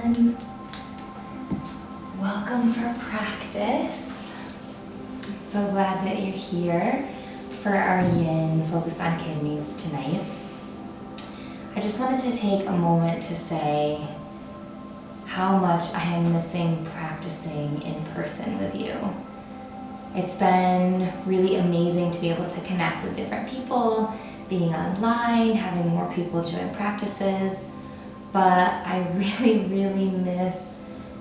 everyone. Welcome for practice. I'm so glad that you're here for our yin focus on kidneys tonight. I just wanted to take a moment to say how much I am missing practicing in person with you. It's been really amazing to be able to connect with different people, being online, having more people join practices, but I really miss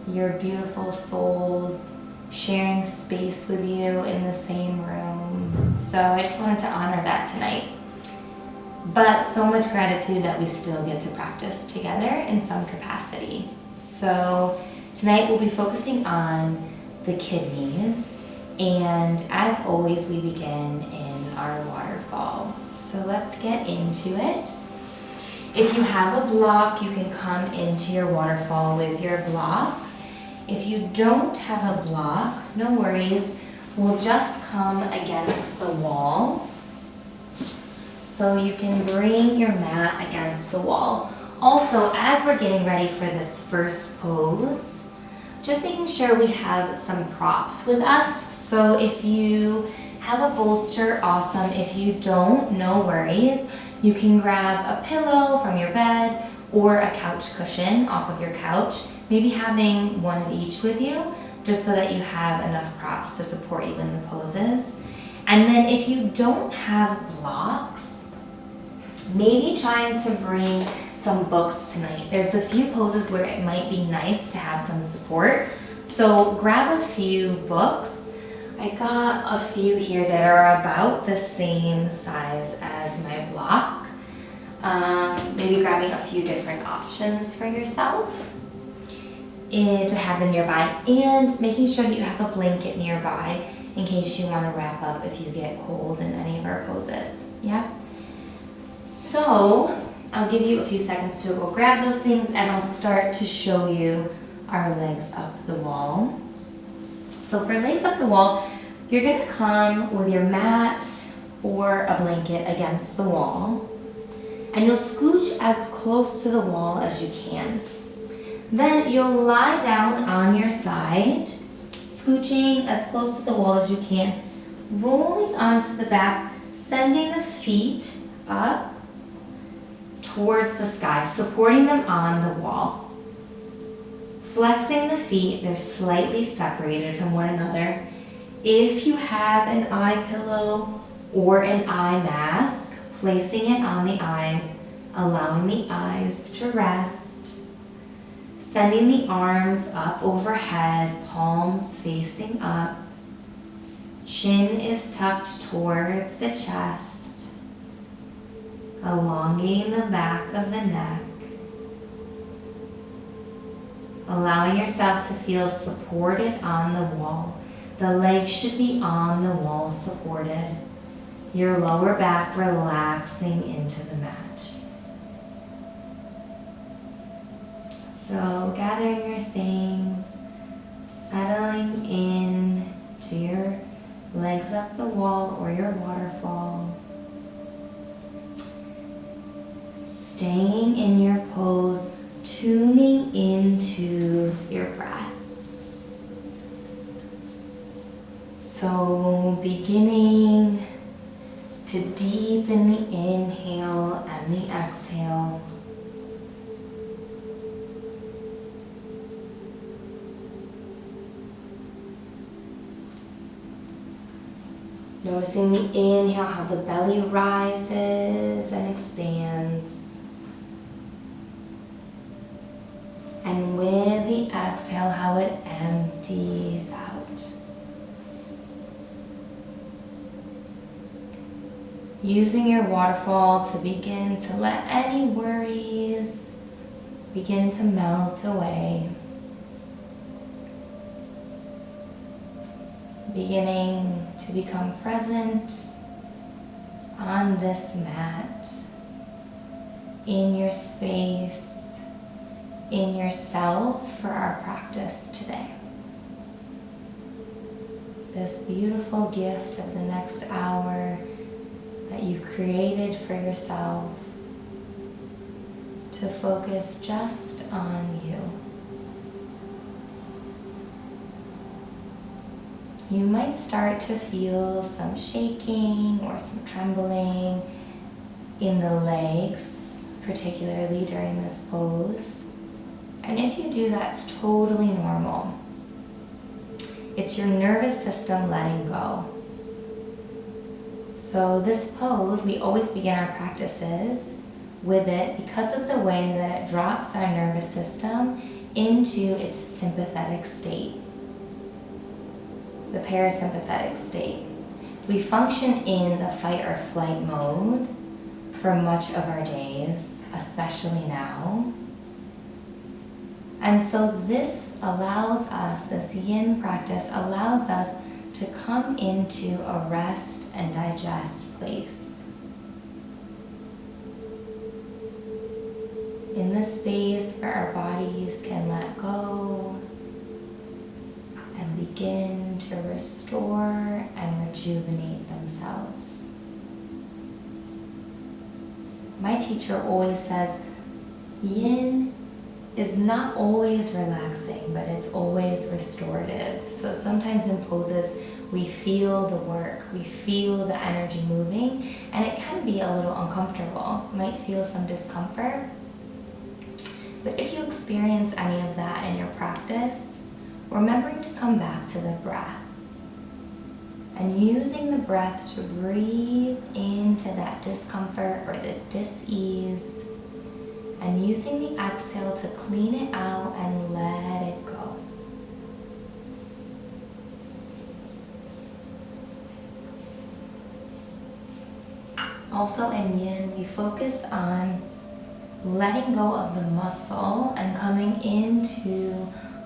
your beautiful souls sharing space with you in the same room. So I just wanted to honor that tonight. But so much gratitude that we still get to practice together in some capacity. So tonight we'll be focusing on the kidneys, and as always we begin in our waterfall. So let's get into it. If you have a block, you can come into your waterfall with your block. If you don't have a block, no worries. We'll just come against the wall. So you can bring your mat against the wall. Also, as we're getting ready for this first pose, just making sure we have some props with us. So if you have a bolster, awesome. If you don't, no worries. You can grab a pillow from your bed or a couch cushion off of your couch, maybe having one of each with you, just so that you have enough props to support you in the poses. And then if you don't have blocks, maybe trying to bring some books tonight. There's a few poses where it might be nice to have some support. So grab a few books. I got a few here that are about the same size as my block. Maybe grabbing a few different options for yourself to have them nearby, and making sure that you have a blanket nearby in case you want to wrap up if you get cold in any of our poses. Yeah? So I'll give you a few seconds to go grab those things, and I'll start to show you our legs up the wall. So for legs up the wall, you're going to come with your mat or a blanket against the wall, and you'll scooch as close to the wall as you can. Then you'll lie down on your side, scooching as close to the wall as you can, rolling onto the back, sending the feet up towards the sky, supporting them on the wall. Flexing the feet, they're slightly separated from one another. If you have an eye pillow or an eye mask, placing it on the eyes, allowing the eyes to rest. Sending the arms up overhead, palms facing up. Chin is tucked towards the chest. Elongating the back of the neck. Allowing yourself to feel supported on the wall. The legs should be on the wall supported. Your lower back relaxing into the mat. So gathering your things, settling in to your legs up the wall or your waterfall. Staying in your pose, tuning into your breath. So beginning to deepen the inhale and the exhale. Noticing the inhale, how the belly rises and expands. And with the exhale, how it empties out. Using your waterfall to begin to let any worries begin to melt away. Beginning to become present on this mat, in your space, in yourself for our practice today. This beautiful gift of the next hour that you've created for yourself to focus just on you. you might start to feel some shaking or some trembling in the legs, particularly during this pose. And if you do, that's totally normal. It's your nervous system letting go. So this pose, we always begin our practices with it because of the way that it drops our nervous system into its sympathetic state, the parasympathetic state. We function in the fight or flight mode for much of our days, especially now. And so this allows us, this yin practice allows us to come into a rest and digest place. In this space where our bodies can let go and begin to restore and rejuvenate themselves. My teacher always says, yin is not always relaxing, but it's always restorative. So sometimes in poses, we feel the work, we feel the energy moving, and it can be a little uncomfortable. You might feel some discomfort. But if you experience any of that in your practice, remembering to come back to the breath and using the breath to breathe into that discomfort or the dis-ease, and using the exhale to clean it out and let it go. Also in yin, we focus on letting go of the muscle and coming into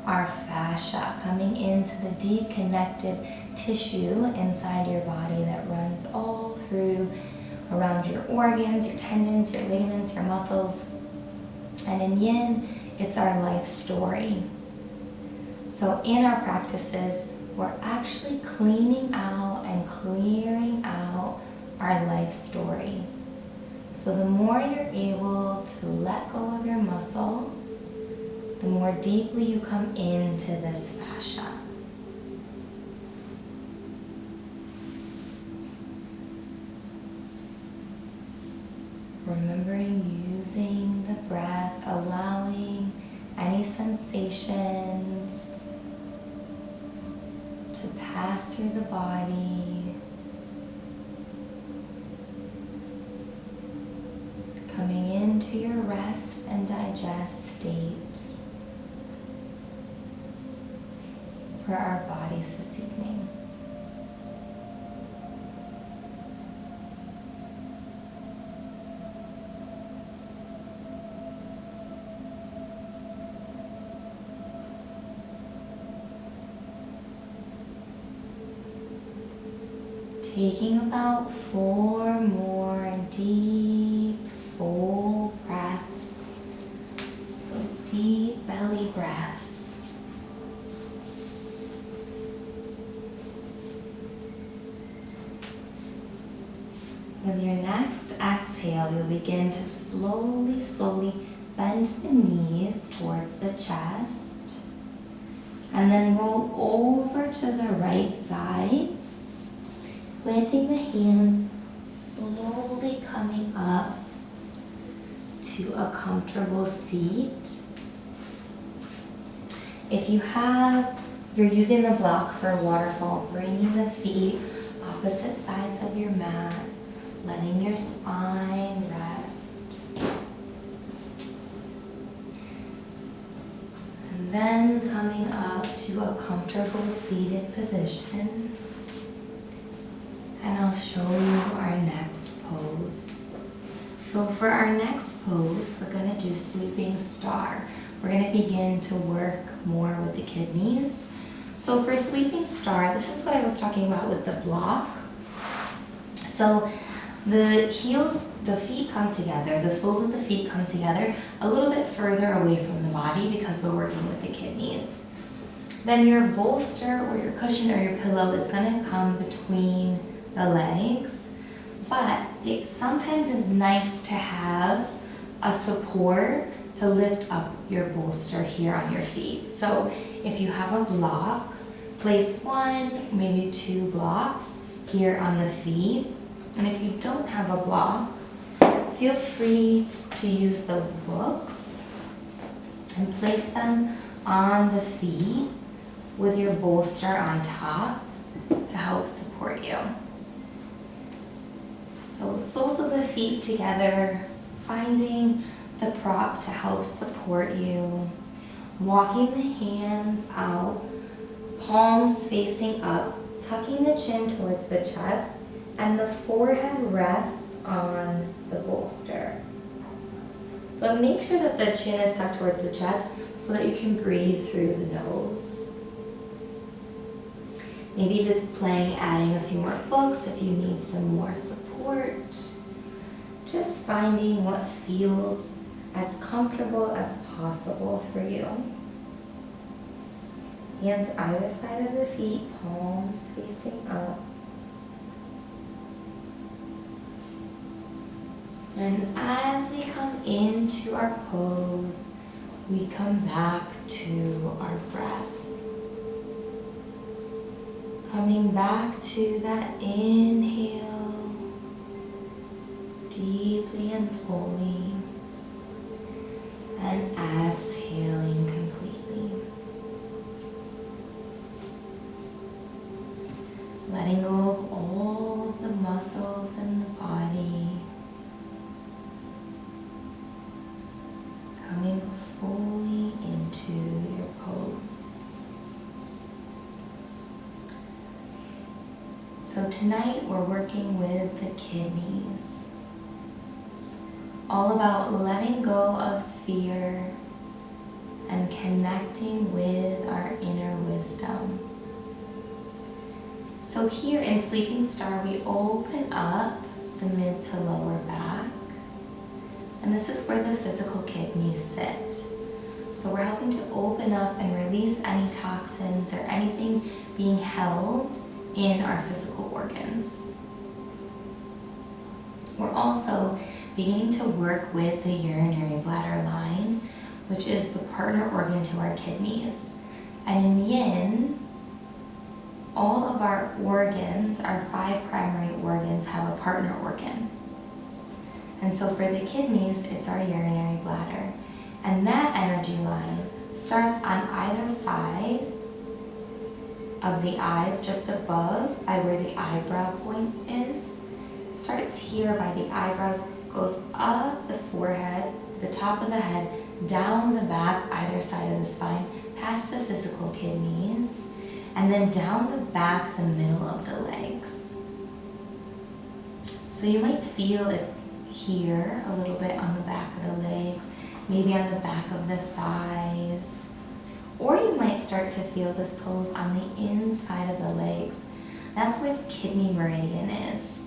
our fascia, coming into the deep connective tissue inside your body that runs all through around your organs, your tendons, your ligaments, your muscles. And in yin, it's our life story. So in our practices, we're actually cleaning out and clearing out our life story. So the more you're able to let go of your muscle, the more deeply you come into this fascia. Remembering using the breath, allowing any sensations to pass through the body, coming into your rest and digest state for our bodies this evening. Taking about 4 more deep, full breaths, those deep belly breaths. With your next exhale, you'll begin to slowly bend the knees towards the chest, and then roll over to the right side, planting the hands, slowly coming up to a comfortable seat. If you're using the block for a waterfall, bringing the feet opposite sides of your mat, letting your spine rest. And then coming up to a comfortable seated position. And I'll show you our next pose. So for our next pose, we're going to do sleeping star. We're going to begin to work more with the kidneys. So for sleeping star, this is what I was talking about with the block. So the heels, the feet come together, the soles of the feet come together a little bit further away from the body because we're working with the kidneys. Then your bolster or your cushion or your pillow is going to come between the legs, but it sometimes is nice to have a support to lift up your bolster here on your feet. So if you have a block, Place 1, maybe 2 blocks here on the feet. And if you don't have a block, feel free to use those books and place them on the feet with your bolster on top to help support you. So soles of the feet together, finding the prop to help support you, walking the hands out, palms facing up, tucking the chin towards the chest, and the forehead rests on the bolster. But make sure that the chin is tucked towards the chest so that you can breathe through the nose. Maybe with playing, adding a few more books if you need some more support. Just finding what feels as comfortable as possible for you. Hands either side of the feet, palms facing up. And as we come into our pose, we come back to our breath. Coming back to that inhale, deeply and fully, and exhaling completely. Letting go of all of the muscles in the body. Coming fully into your pose. So tonight we're working with the kidneys. All about letting go of fear and connecting with our inner wisdom. So here in Sleeping Star, we open up the mid to lower back. And this is where the physical kidneys sit. So we're helping to open up and release any toxins or anything being held in our physical organs. We're also beginning to work with the urinary bladder line, which is the partner organ to our kidneys. And in Yin, all of our organs, our 5 primary organs, have a partner organ. And so for the kidneys, it's our urinary bladder. And that energy line starts on either side of the eyes, just above by where the eyebrow point is. It starts here by the eyebrows, goes up the forehead, the top of the head, down the back, either side of the spine, past the physical kidneys, and then down the back, the middle of the legs. So you might feel it here, a little bit on the back of the legs, maybe on the back of the thighs. Or you might start to feel this pose on the inside of the legs. That's where the kidney meridian is.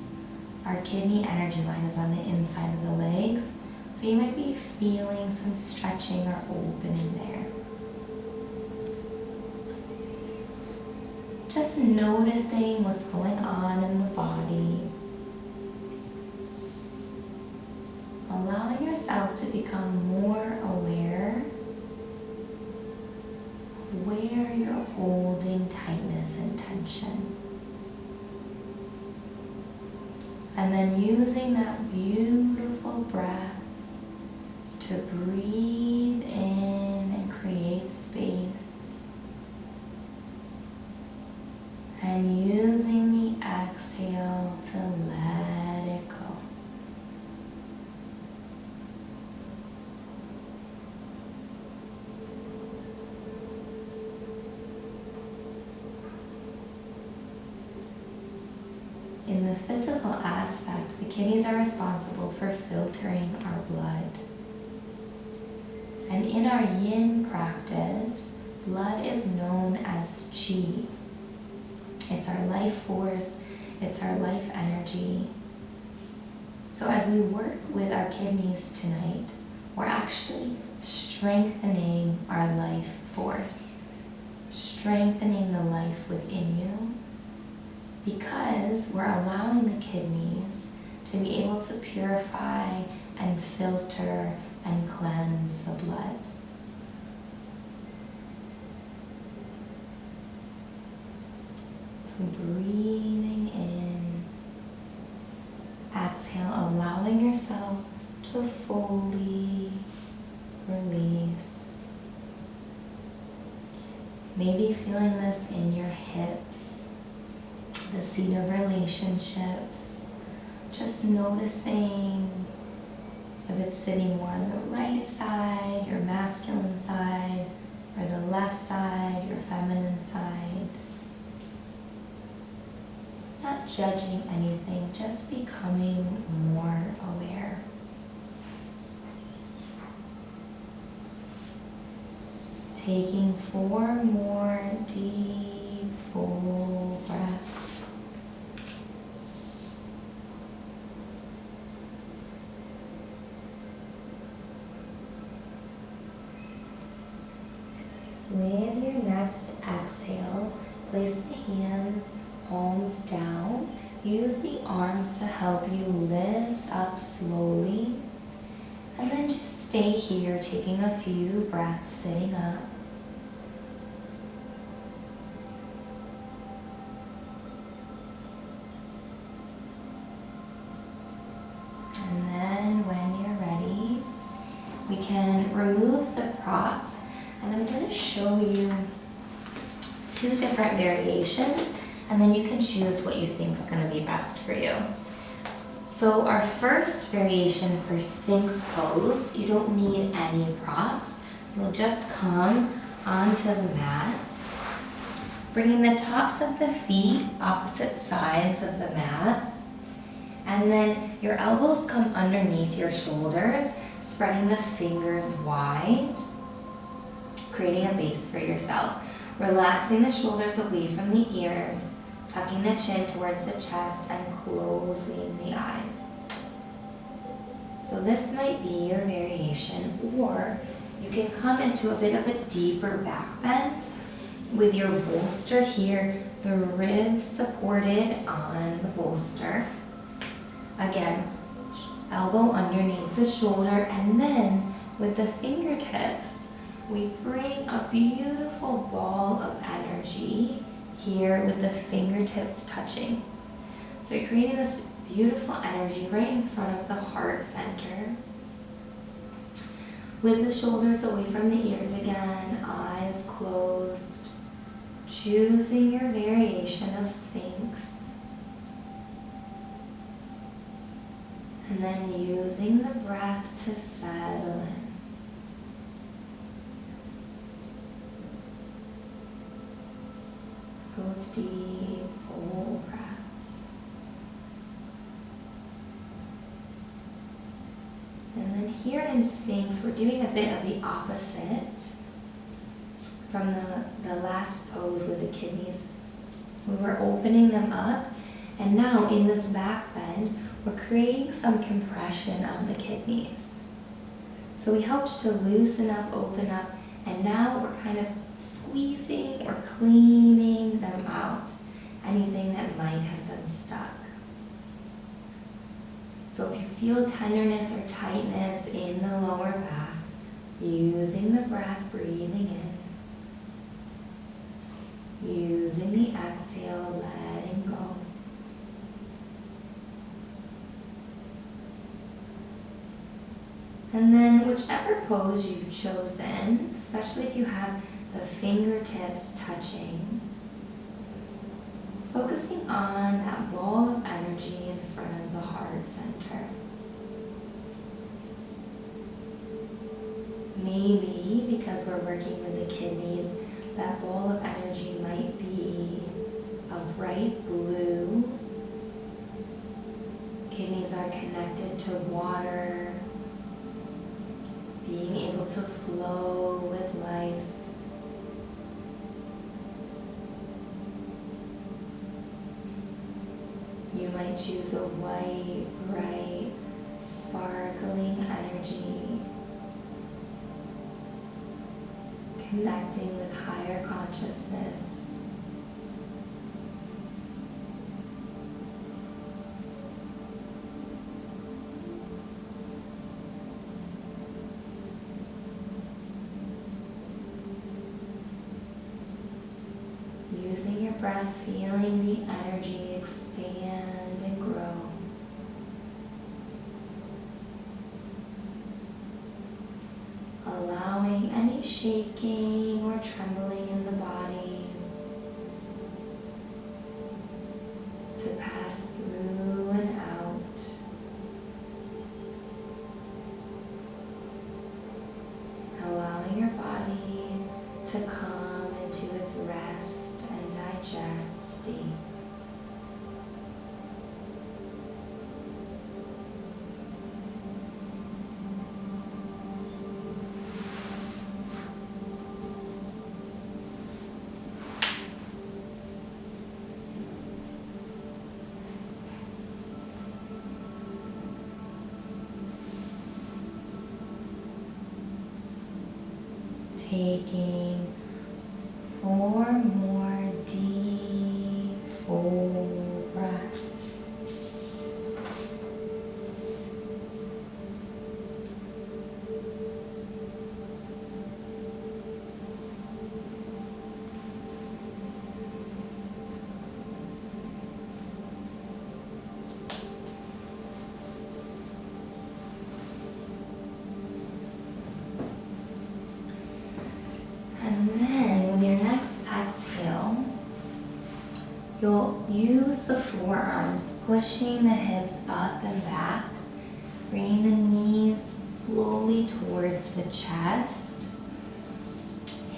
Our kidney energy line is on the inside of the legs. So you might be feeling some stretching or opening there. Just noticing what's going on in the body. Allowing yourself to become more aware of where you're holding tightness and tension. And then using that beautiful breath to breathe in and create space. And using the exhale to let it go. In the physical aspect, the kidneys are responsible for filtering our blood. And in our Yin practice, blood is known as Qi. It's our life force, it's our life energy. So as we work with our kidneys tonight, we're actually strengthening our life force, strengthening the life within you, because we're allowing the kidneys to be able to purify and filter and cleanse the blood. So breathing in, exhale, allowing yourself to fully release. Maybe feeling this in your hips, the seat of relationships, just noticing if it's sitting more on the right side, your masculine side, or the left side, your feminine side. Not judging anything, just becoming more aware. Taking 4 more deep, full breaths. With your next exhale, place the hands, palms down. Use the arms to help you lift up slowly. And then just stay here, taking a few breaths, sitting up. And then when you're ready, we can remove the props. And I'm going to show you 2 different variations, and then you can choose what you think is going to be best for you. So our first variation for Sphinx pose, you don't need any props. You'll just come onto the mats, bringing the tops of the feet opposite sides of the mat, and then your elbows come underneath your shoulders, spreading the fingers wide, creating a base for yourself. Relaxing the shoulders away from the ears, tucking the chin towards the chest and closing the eyes. So this might be your variation, or you can come into a bit of a deeper back bend with your bolster here, the ribs supported on the bolster. Again, elbow underneath the shoulder, and then with the fingertips, we bring a beautiful ball of energy here with the fingertips touching. So you're creating this beautiful energy right in front of the heart center. With the shoulders away from the ears again, eyes closed, choosing your variation of Sphinx. And then using the breath to settle in. Those deep, full breaths. And then here in Sphinx, we're doing a bit of the opposite from the last pose with the kidneys. We were opening them up, and now in this back bend, we're creating some compression on the kidneys. So we helped to loosen up, open up, and now we're kind of squeezing or cleaning them out, anything that might have been stuck. So if you feel tenderness or tightness in the lower back, using the breath, breathing in, using the exhale, letting go. And then whichever pose you've chosen, especially if you have the fingertips touching, focusing on that ball of energy in front of the heart center. Maybe because we're working with the kidneys, that ball of energy might be a bright blue. Kidneys are connected to water, being able to flow with life. You might choose a white, bright, sparkling energy, connecting with higher consciousness. using your breath, feeling the energy expand and grow. Allowing any shaking or trembling in the body to pass through and out. Allowing your body to come into its rest and digest state. Taking 4 more deep, full breaths. And then with your next exhale, you'll use the forearms, pushing the hips up and back, bringing the knees slowly towards the chest.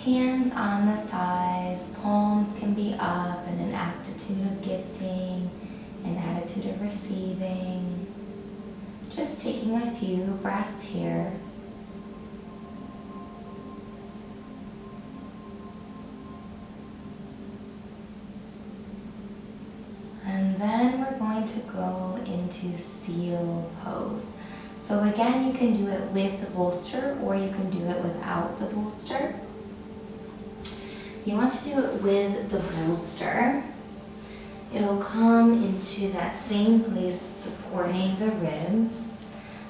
Hands on the thighs, palms can be up in an attitude of gifting, an attitude of receiving. Just taking a few breaths here. And then we're going to go into seal pose. So again, you can do it with the bolster or you can do it without the bolster. If you want to do it with the bolster, it'll come into that same place supporting the ribs.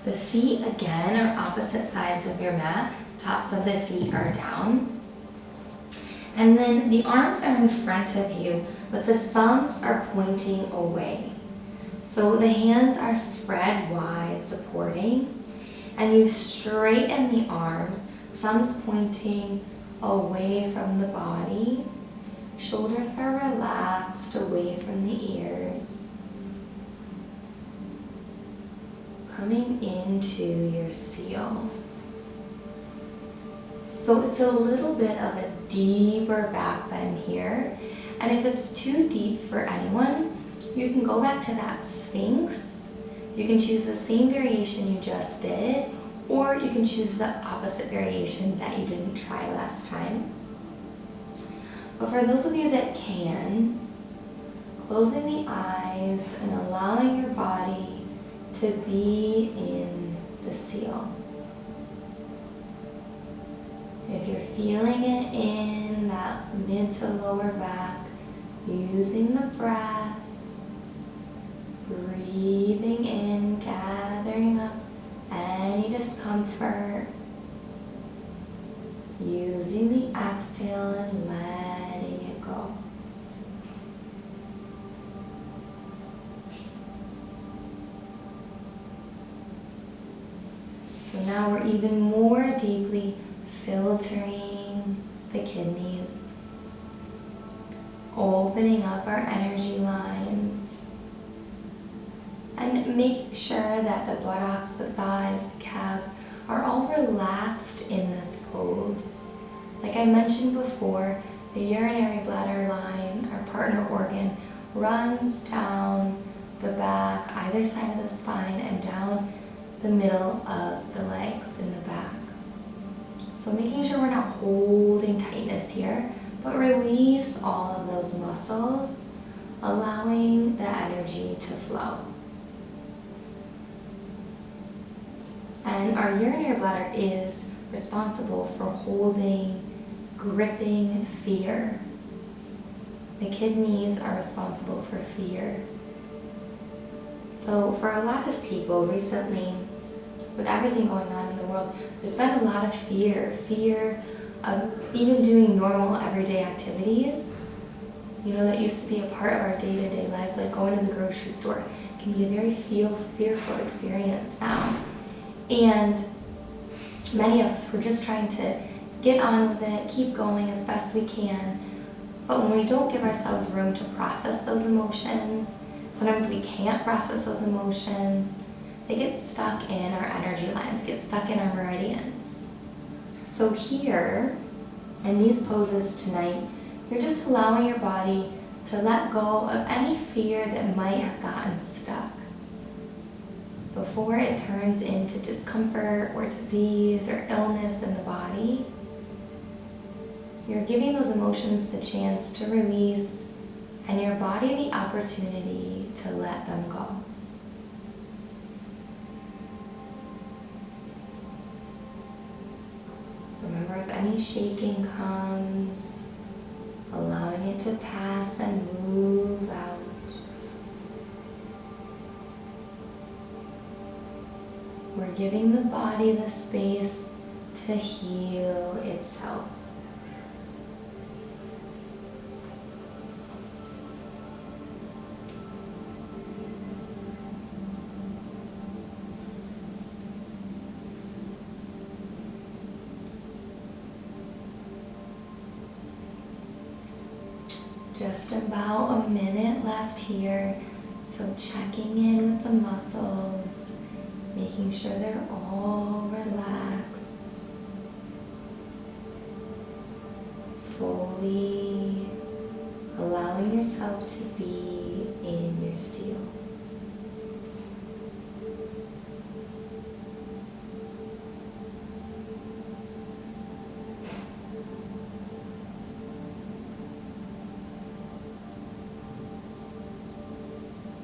The feet again are opposite sides of your mat. Tops of the feet are down. And then the arms are in front of you, but the thumbs are pointing away. So the hands are spread wide, supporting, and you straighten the arms, thumbs pointing away from the body. Shoulders are relaxed away from the ears. Coming into your seal. So it's a little bit of a deeper back bend here. And if it's too deep for anyone, you can go back to that Sphinx. You can choose the same variation you just did, or you can choose the opposite variation that you didn't try last time. But for those of you that can, closing the eyes and allowing your body to be in the seal. If you're feeling it in that mid to lower back, using the breath, breathing in, gathering up any discomfort, using the exhale and letting it go. So now we're even more deeply filtering the kidneys, opening up our energy lines, and make sure that the buttocks, the thighs, the calves are all relaxed in this pose. Like I mentioned before, the urinary bladder line, our partner organ, runs down the back, either side of the spine, and down the middle of the legs in the back. So making sure we're not holding tightness here, but release all of those muscles, allowing the energy to flow. And our urinary bladder is responsible for holding, gripping fear. The kidneys are responsible for fear. So for a lot of people recently, with everything going on in the world, there's been a lot of fear of even doing normal everyday activities. That used to be a part of our day-to-day lives, like going to the grocery store, can be a very fearful experience now. And many of us, we're just trying to get on with it, keep going as best we can. But when we don't give ourselves room to process those emotions, sometimes we can't process those emotions. They get stuck in our energy lines, get stuck in our meridians. So here, in these poses tonight, you're just allowing your body to let go of any fear that might have gotten stuck before it turns into discomfort or disease or illness in the body. You're giving those emotions the chance to release and your body the opportunity to let them go. Remember, if any shaking comes, allowing it to pass and move out. We're giving the body the space to heal itself. Just about a minute left here, so checking in with the muscles, making sure they're all relaxed, fully allowing yourself to be in your seal.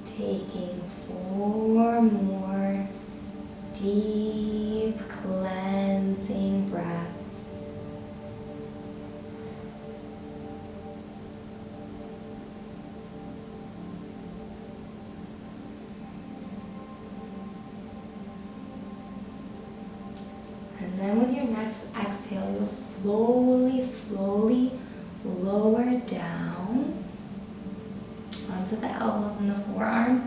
Taking 4 more deep cleansing breaths. And then with your next exhale, you'll slowly lower down onto the elbows and the forearms.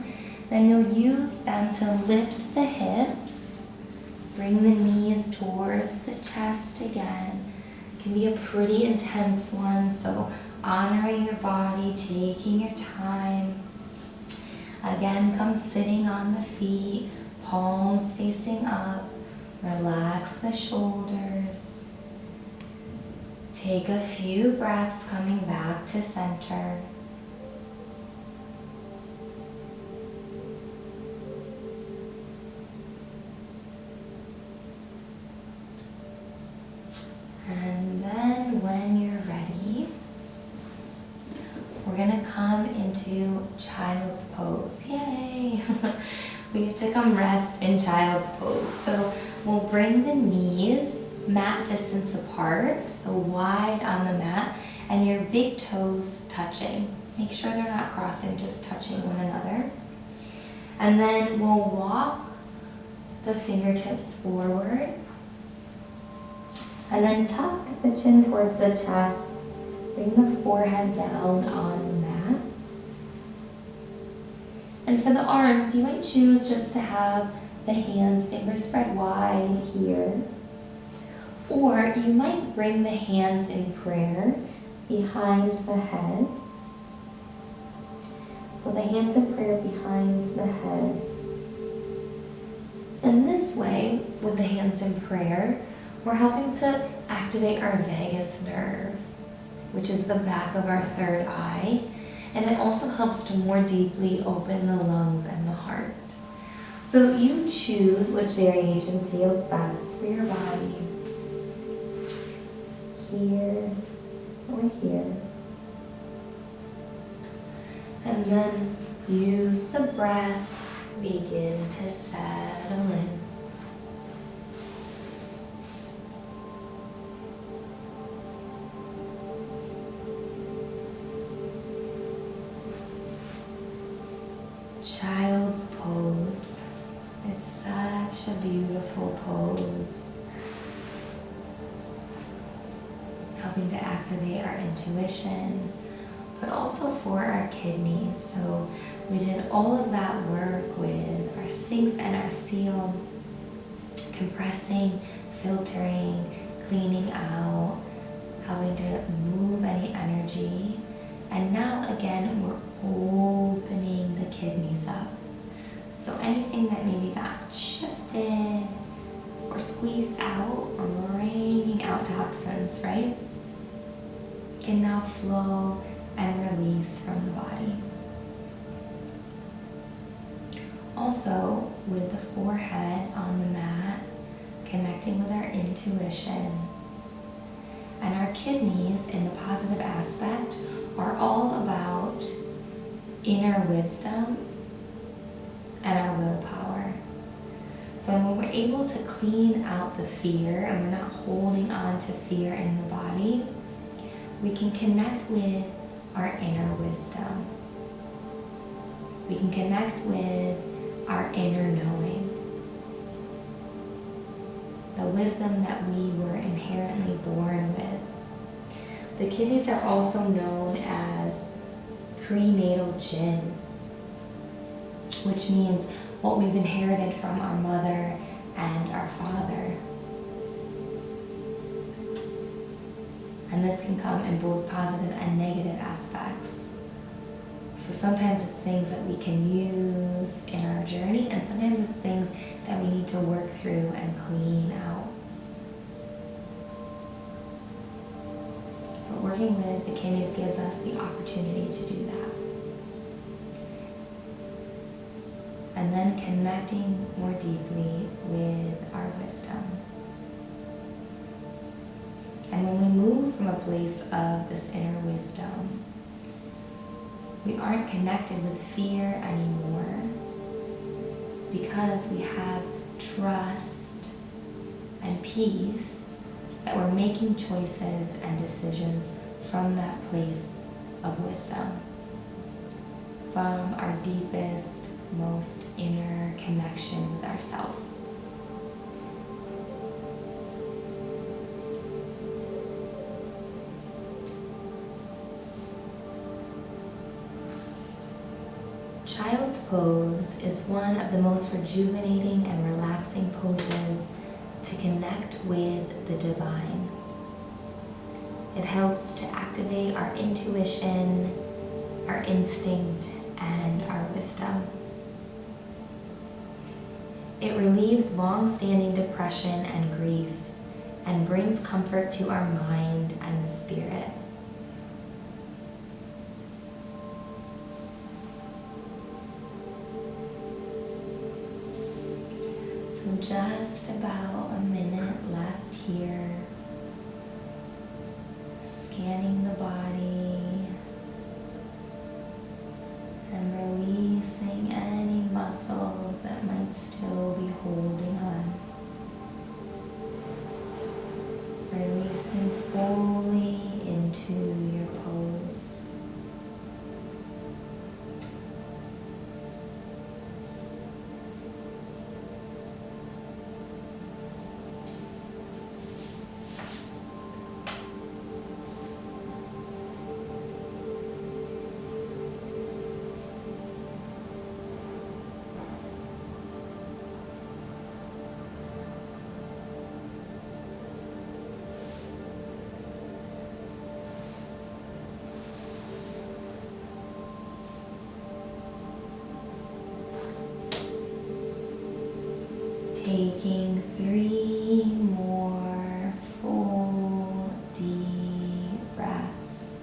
Then you'll use them to lift the hips, bring the knees towards the chest again. It can be a pretty intense one, so honoring your body, taking your time. Again, come sitting on the feet, palms facing up. Relax the shoulders. Take a few breaths coming back to center. And then when you're ready, we're gonna come into child's pose. Yay! We get to come rest in child's pose. So we'll bring the knees mat distance apart, so wide on the mat, and your big toes touching. Make sure they're not crossing, just touching one another. And then we'll walk the fingertips forward. And then tuck the chin towards the chest. Bring the forehead down on the mat. And for the arms, you might choose just to have the hands, fingers spread wide here. Or you might bring the hands in prayer behind the head. So the hands in prayer behind the head. And this way, with the hands in prayer, we're helping to activate our vagus nerve, which is the back of our third eye, and it also helps to more deeply open the lungs and the heart. So you choose which variation feels best for your body. Here or here. And then use the breath, begin to settle in. Child's pose. It's such a beautiful pose. Helping to activate our intuition, but also for our kidneys. So we did all of that work with our Sphinx and our seal, compressing, filtering, cleaning out, helping to move any energy. And now again, we're opening the kidneys up. So anything that maybe got shifted or squeezed out or wringing out toxins, right, can now flow and release from the body. Also, with the forehead on the mat, connecting with our intuition. And our kidneys, in the positive aspect, are all about inner wisdom and our willpower. So when we're able to clean out the fear and we're not holding on to fear in the body, we can connect with our inner wisdom. We can connect with our inner knowing. The wisdom that we were inherently born with. The kidneys are also known as prenatal jinn, which means what we've inherited from our mother and our father. And this can come in both positive and negative aspects. So sometimes it's things that we can use in our journey, and sometimes it's things that we need to work through and clean out. But working with the kidneys gives us the opportunity to do that. And then connecting more deeply with our wisdom. And when we move from a place of this inner wisdom, we aren't connected with fear anymore because we have trust and peace that we're making choices and decisions from that place of wisdom, from our deepest, most inner connection with ourself. Child's pose is one of the most rejuvenating and relaxing poses to connect with the divine. It helps to activate our intuition, our instinct, and our wisdom. It relieves long-standing depression and grief and brings comfort to our mind and spirit. So just about a minute left here, scanning the body and releasing any muscles that might still be holding on. Releasing fully into your pose. Taking 3 more full deep breaths.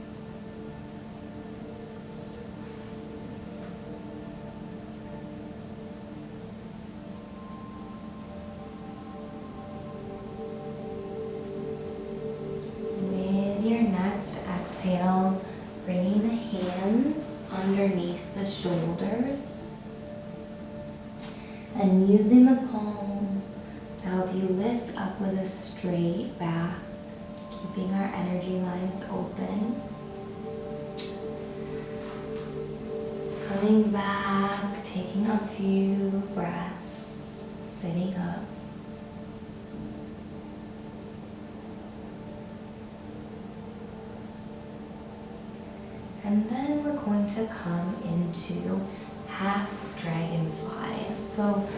With your next exhale, bringing the hands underneath the shoulders and using the palms to help you lift up with a straight back, keeping our energy lines open. Coming back, taking a few breaths, sitting up. And then we're going to come into half dragonfly. So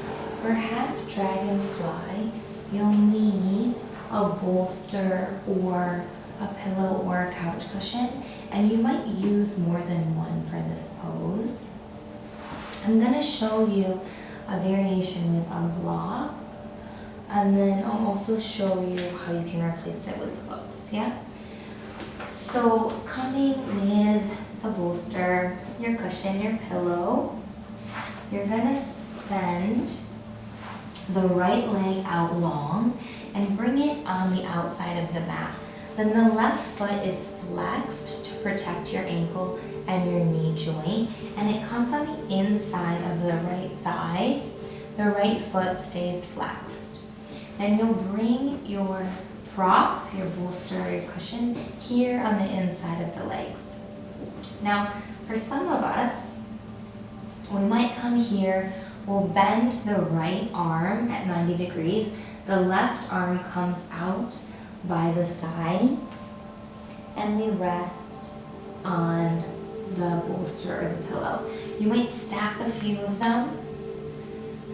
for half dragonfly, you'll need a bolster or a pillow or a couch cushion, and you might use more than one for this pose. I'm going to show you a variation with a block, and then I'll also show you how you can replace it with books, yeah? So coming with the bolster, your cushion, your pillow, you're gonna send the right leg out long and bring it on the outside of the mat. Then the left foot is flexed to protect your ankle and your knee joint, and it comes on the inside of the right thigh. The right foot stays flexed. Then you'll bring your prop, your bolster, or your cushion here on the inside of the legs. Now, for some of us, we might come here, we'll bend the right arm at 90 degrees, the left arm comes out by the side, and we rest on the bolster or the pillow. You might stack a few of them.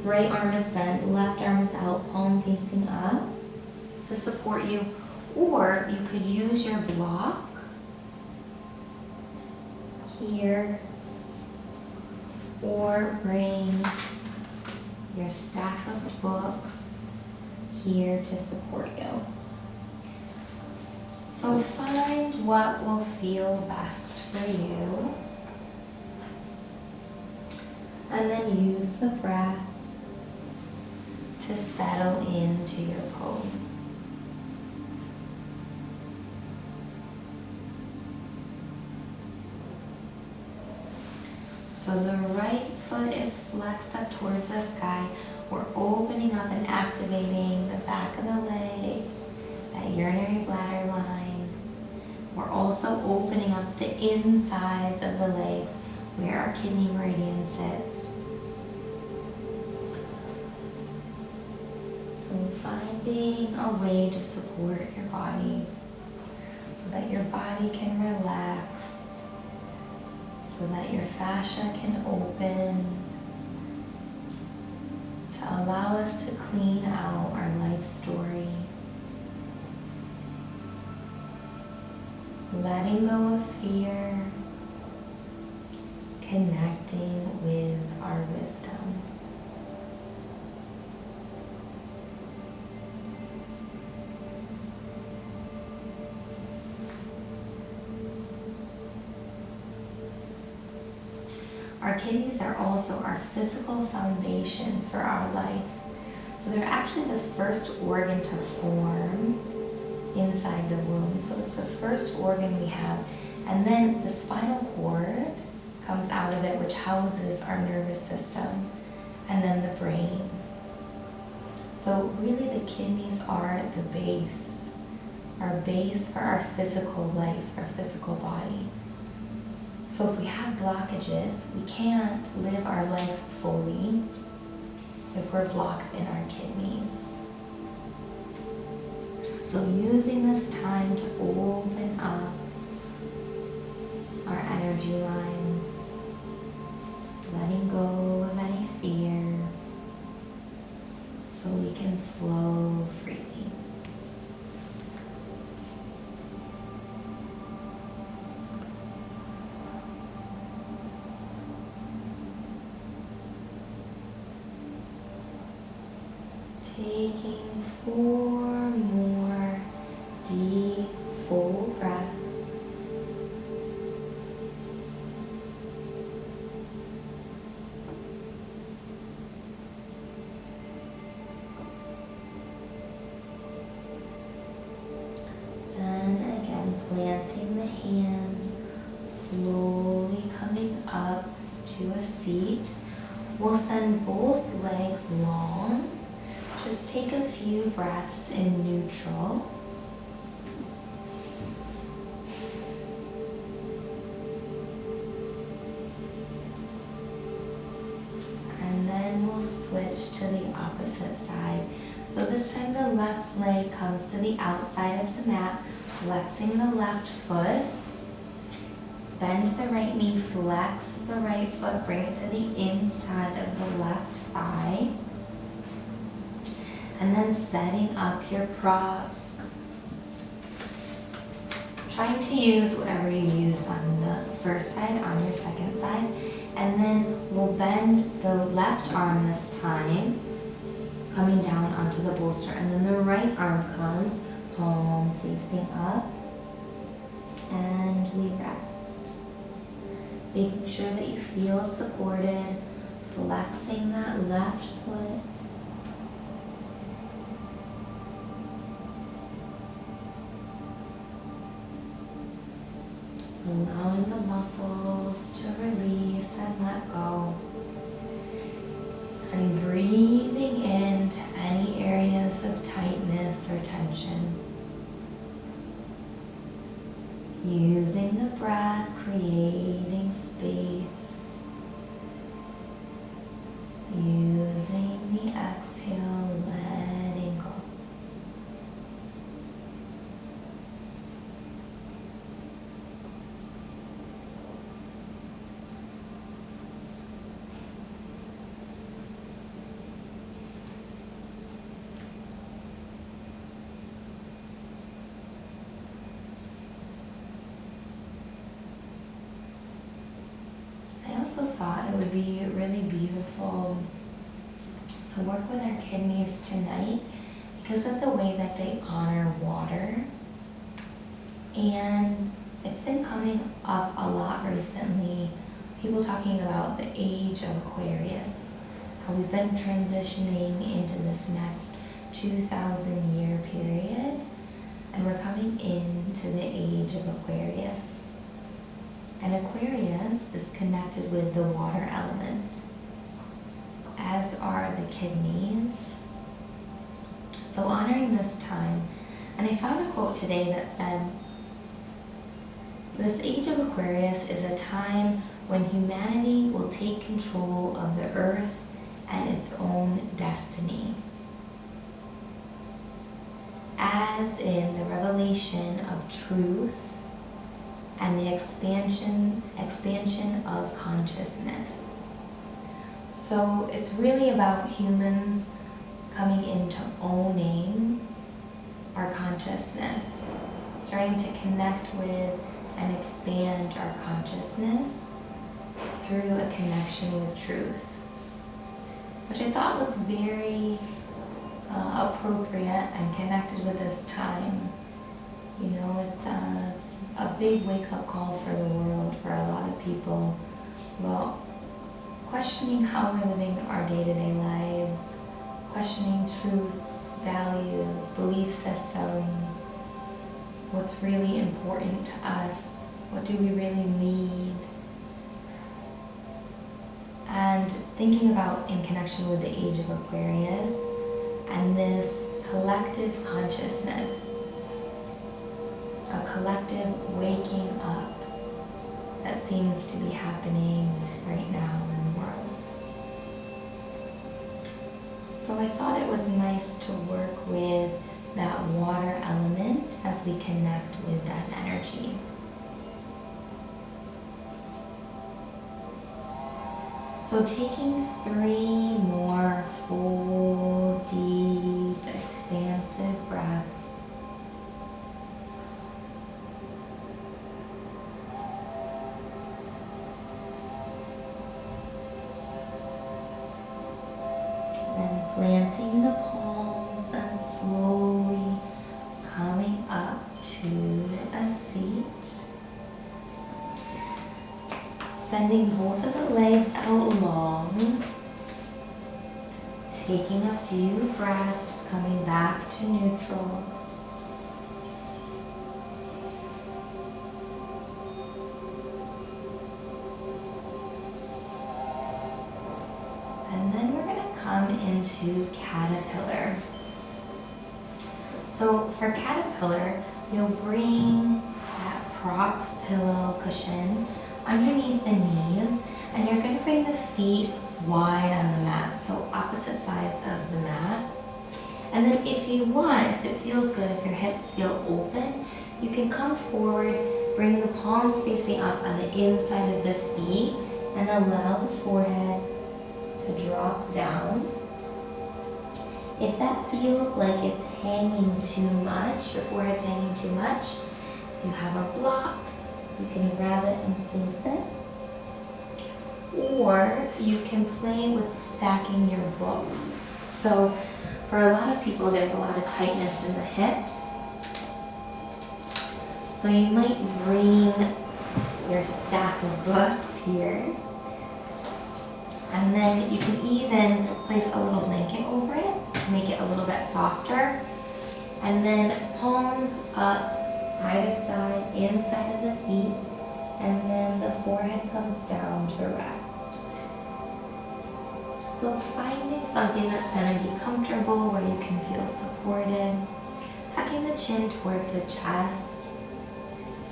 Right arm is bent, left arm is out, palm facing up to support you, or you could use your block here, or bring your stack of books here to support you. So find what will feel best for you, and then use the breath to settle into your pose. So the right foot is flexed up towards the sky. We're opening up and activating the back of the leg, that urinary bladder line. We're also opening up the insides of the legs where our kidney meridian sits. So finding a way to support your body so that your body can relax, so that your fascia can open, to allow us to clean out our life story. Letting go of fear, connecting with our wisdom. Our kidneys are also our physical foundation for our life. So they're actually the first organ to form inside the womb. So it's the first organ we have. And then the spinal cord comes out of it, which houses our nervous system, and then the brain. So really the kidneys are the base, our base for our physical life, our physical body. So if we have blockages, we can't live our life fully if we're blocked in our kidneys. So using this time to open up our energy lines, letting go of any fear so we can flow freely. Taking 4 more deep, full breaths. Then again, planting the hands, slowly coming up to a seat. We'll send both legs long. Just take a few breaths in neutral. And then we'll switch to the opposite side. So this time the left leg comes to the outside of the mat, flexing the left foot. bend the right knee, flex the right foot, bring it to the inside of the left thigh. And then setting up your props. Trying to use whatever you used on the first side, on your second side. And then we'll bend the left arm this time, coming down onto the bolster. And then the right arm comes, palm facing up. And we rest. Making sure that you feel supported, flexing that left foot. Allowing the muscles to release and let go. And breathing into any areas of tightness or tension. Using the breath, creating space. Using the exhale, letting go. I also thought it would be really beautiful to work with our kidneys tonight because of the way that they honor water. And it's been coming up a lot recently, people talking about the age of Aquarius, how we've been transitioning into this next 2,000 year period, and we're coming into the age of Aquarius. And Aquarius is connected with the water element, as are the kidneys. So honoring this time, and I found a quote today that said, "This age of Aquarius is a time when humanity will take control of the earth and its own destiny, as in the revelation of truth and the expansion of consciousness." So it's really about humans coming into owning our consciousness, starting to connect with and expand our consciousness through a connection with truth, which I thought was very appropriate and connected with this time. You know, it's a big wake-up call for the world, for a lot of people, about questioning how we're living our day-to-day lives, questioning truths, values, belief systems, what's really important to us, what do we really need, and thinking about in connection with the age of Aquarius and this collective consciousness, a collective waking up that seems to be happening right now in the world. So I thought it was nice to work with that water element as we connect with that energy. So taking 3 more full, deep, expansive breaths. Then planting the palms and slowly coming up to a seat. Sending both of the legs out long. Taking a few breaths, coming back to neutral. And then we're going to come into caterpillar. So for caterpillar, you'll bring that prop pillow cushion underneath the knees, and you're going to bring the feet wide on the mat, so opposite sides of the mat. And then if you want, if it feels good, if your hips feel open, you can come forward, bring the palms facing up on the inside of the feet and allow the forehead to drop down. If that feels like it's hanging too much, your forehead's hanging too much, if you have a block, you can grab it and place it. Or you can play with stacking your books. So for a lot of people, there's a lot of tightness in the hips. So you might bring your stack of books here. And then you can even place a little blanket over it to make it a little bit softer. And then palms up either side, inside of the feet, and then the forehead comes down to rest. So finding something that's going to be comfortable where you can feel supported, tucking the chin towards the chest,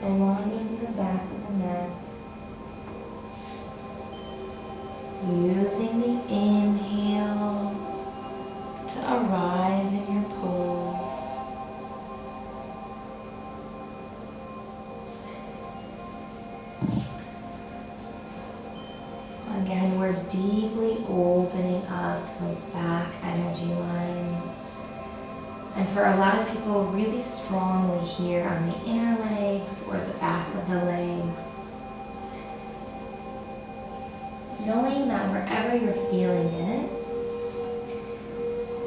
elongating the back of the neck, using the inhale to arrive in your pose. Again, we're deeply opening up those back energy lines. And for a lot of people, really strongly here on the inner legs or the back of the legs. Knowing that wherever you're feeling it,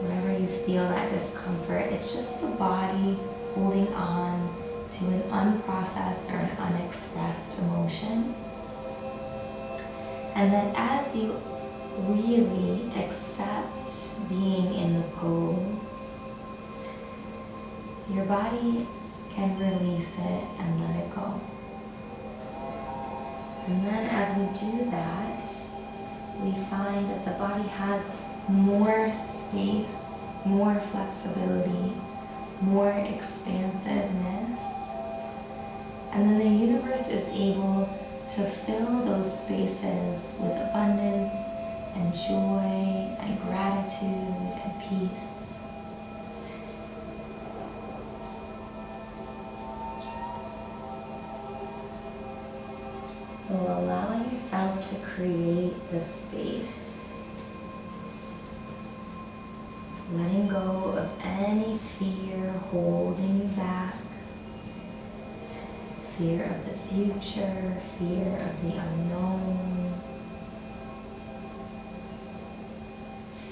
whenever you feel that discomfort, it's just the body holding on to an unprocessed or an unexpressed emotion. And then as you really accept being in the pose, your body can release it and let it go. And then as we do that, we find that the body has more space, more flexibility, more expansiveness. And then the universe is able to fill those spaces with abundance and joy and gratitude and peace. So allowing yourself to create this space. Letting go of any fear holding you back. Fear of the future, fear of the unknown,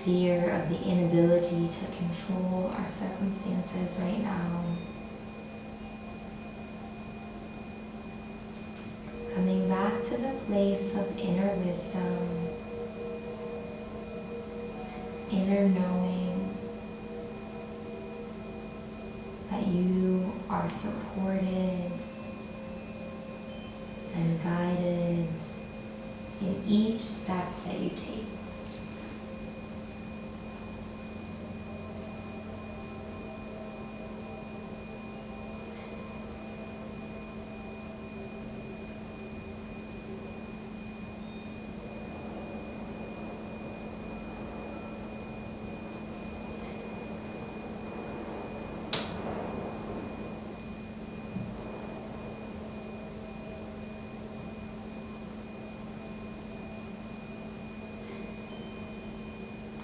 fear of the inability to control our circumstances right now. Coming back to the place of inner wisdom, inner knowing that you are supported and guided in each step that you take.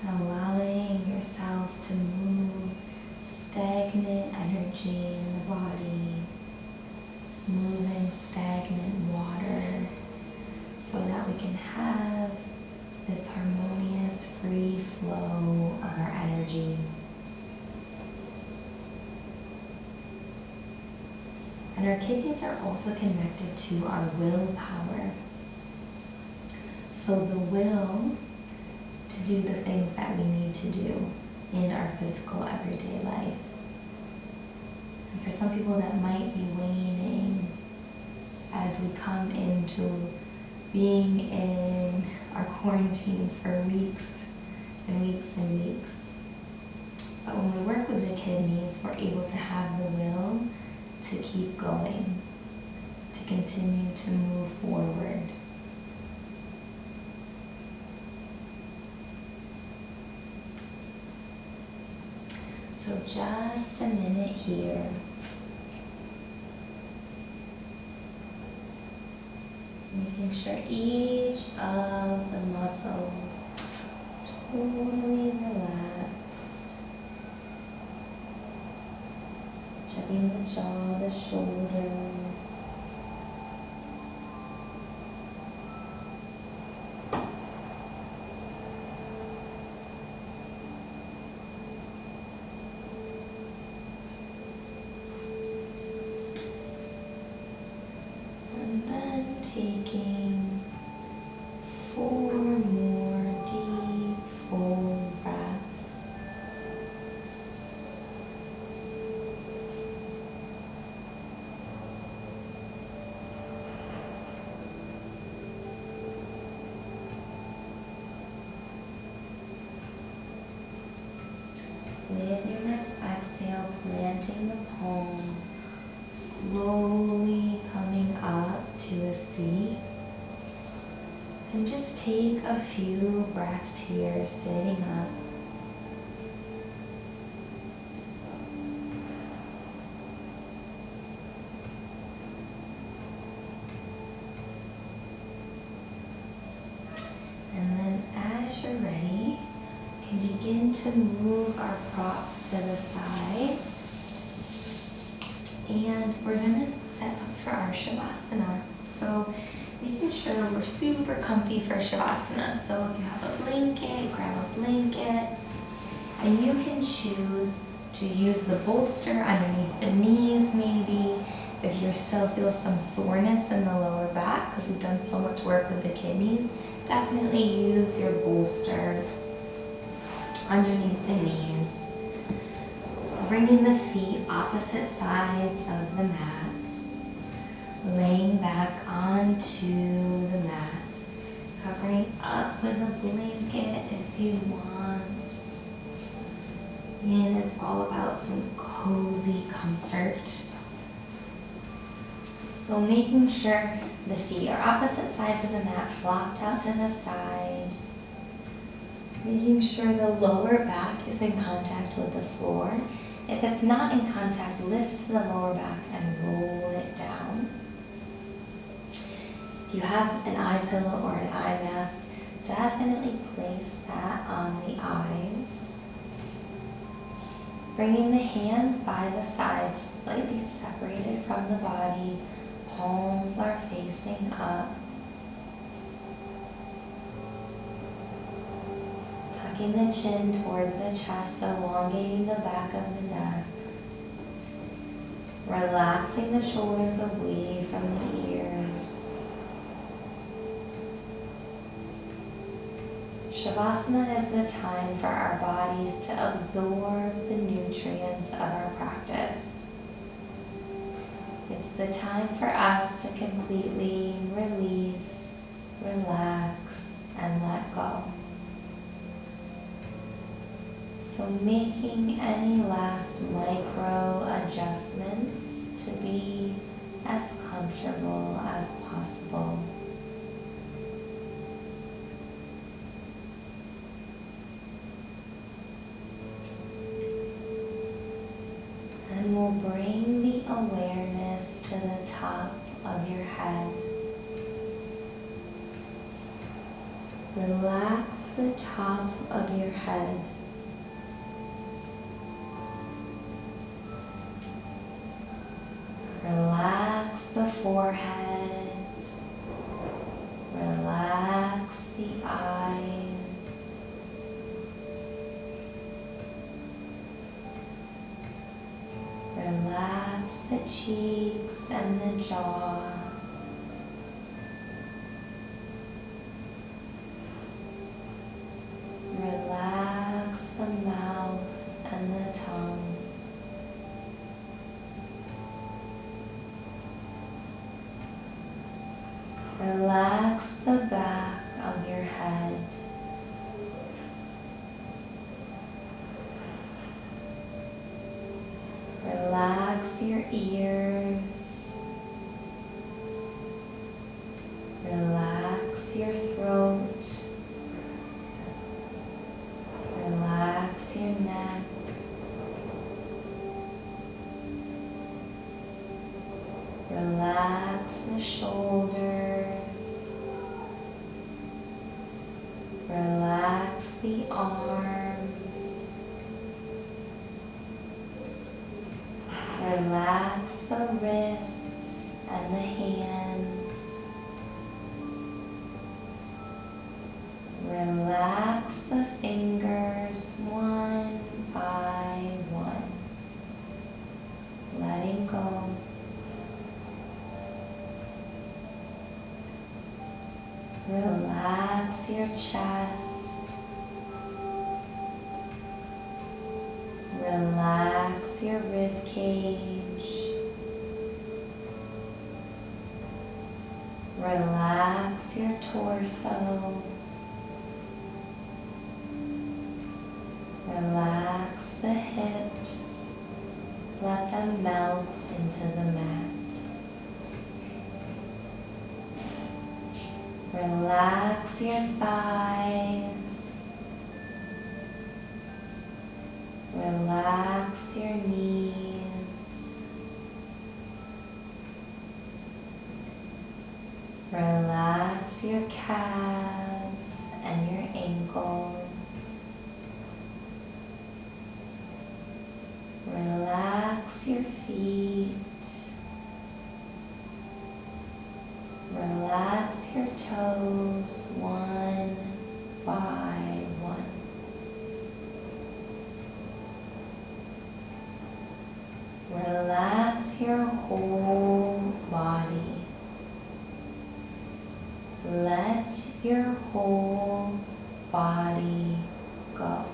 Allowing yourself to move stagnant energy in the body, moving stagnant water, so that we can have this harmonious, free flow of our energy. And our kidneys are also connected to our willpower. So the will to do the things that we need to do in our physical everyday life. And for some people that might be waning as we come into being in our quarantines for weeks and weeks and weeks. But when we work with the kidneys, we're able to have the will to keep going, to continue to move forward. So just a minute here. Making sure each of the muscles totally relaxed. Checking the jaw, the shoulders. And then taking 4 more deep, full breaths. With your next exhale, planting the palms, slowly coming up to a seat. And just take a few breaths here, sitting up. And then as you're ready, we can begin to move our props to the side. And we're gonna set up for our Shavasana. So making sure we're super comfy for Shavasana. So if you have a blanket, grab a blanket. And you can choose to use the bolster underneath the knees maybe. If you still feel some soreness in the lower back, because we've done so much work with the kidneys, definitely use your bolster underneath the knees. Bringing the feet opposite sides of the mat. Laying back onto the mat. Covering up with a blanket if you want. Yin is all about some cozy comfort. So making sure the feet are opposite sides of the mat, flopped out to the side. Making sure the lower back is in contact with the floor. If it's not in contact, lift the lower back and roll it down. If you have an eye pillow or an eye mask, definitely place that on the eyes. Bringing the hands by the sides, slightly separated from the body. Palms are facing up. Tucking the chin towards the chest, elongating the back of the neck. Relaxing the shoulders away from the ears. Shavasana is the time for our bodies to absorb the nutrients of our practice. It's the time for us to completely release, relax, and let go. So making any last micro adjustments to be as comfortable as possible. And we'll bring the awareness to the top of your head. Relax the top of your head. Relax the forehead. Relax the eyes. Relax the cheeks and the jaw. Relax the mouth and the tongue. Relax the back of your head. Relax your ears. Relax your throat. Relax your neck. Relax the shoulders. and the hands. Relax the fingers one by one, letting go. Relax your chest. Relax your rib cage. Relax your torso. Relax the hips. Let them melt into the mat. Relax your thighs. Relax your knees. Relax your calves and your ankles. Relax your feet. Relax your toes one by one. Relax your whole body. Let your whole body go.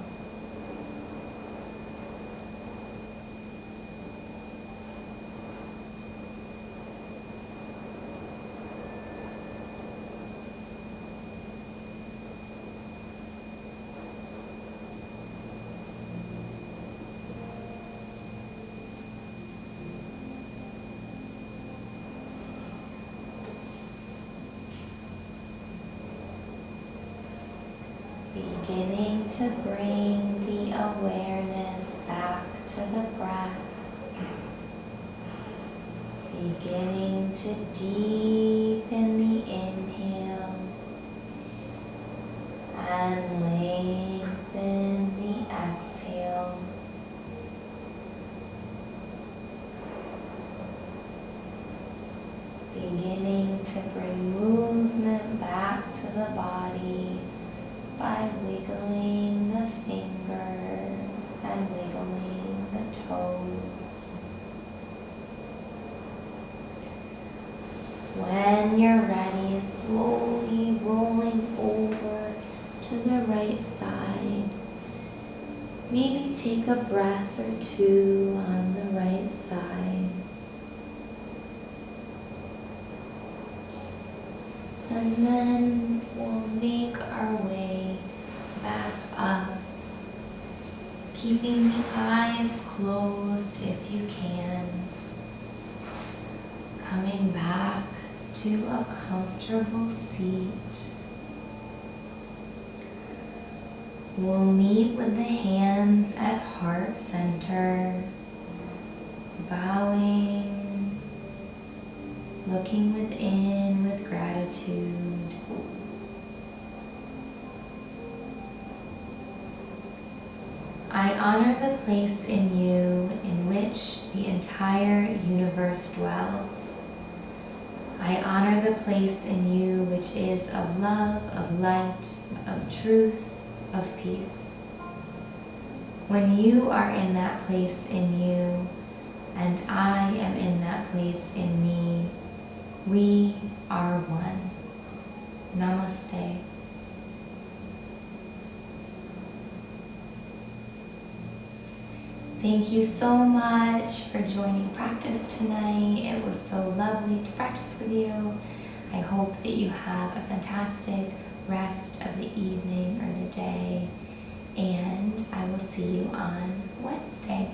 Beginning to bring the awareness back to the breath. Beginning to deepen the inhale and lengthen the exhale. Beginning to bring movement back to the body by wiggling the fingers and wiggling the toes. When you're ready, slowly rolling over to the right side. Maybe take a breath or two on the right side. And then we'll make our way back up, keeping the eyes closed if you can. Coming back to a comfortable seat. We'll meet with the hands at heart center, bowing, looking within with gratitude. I honor the place in you in which the entire universe dwells. I honor the place in you which is of love, of light, of truth, of peace. When you are in that place in you, and I am in that place in me, we are one. Namaste. Thank you so much for joining practice tonight. It was so lovely to practice with you. I hope that you have a fantastic rest of the evening or the day, and I will see you on Wednesday.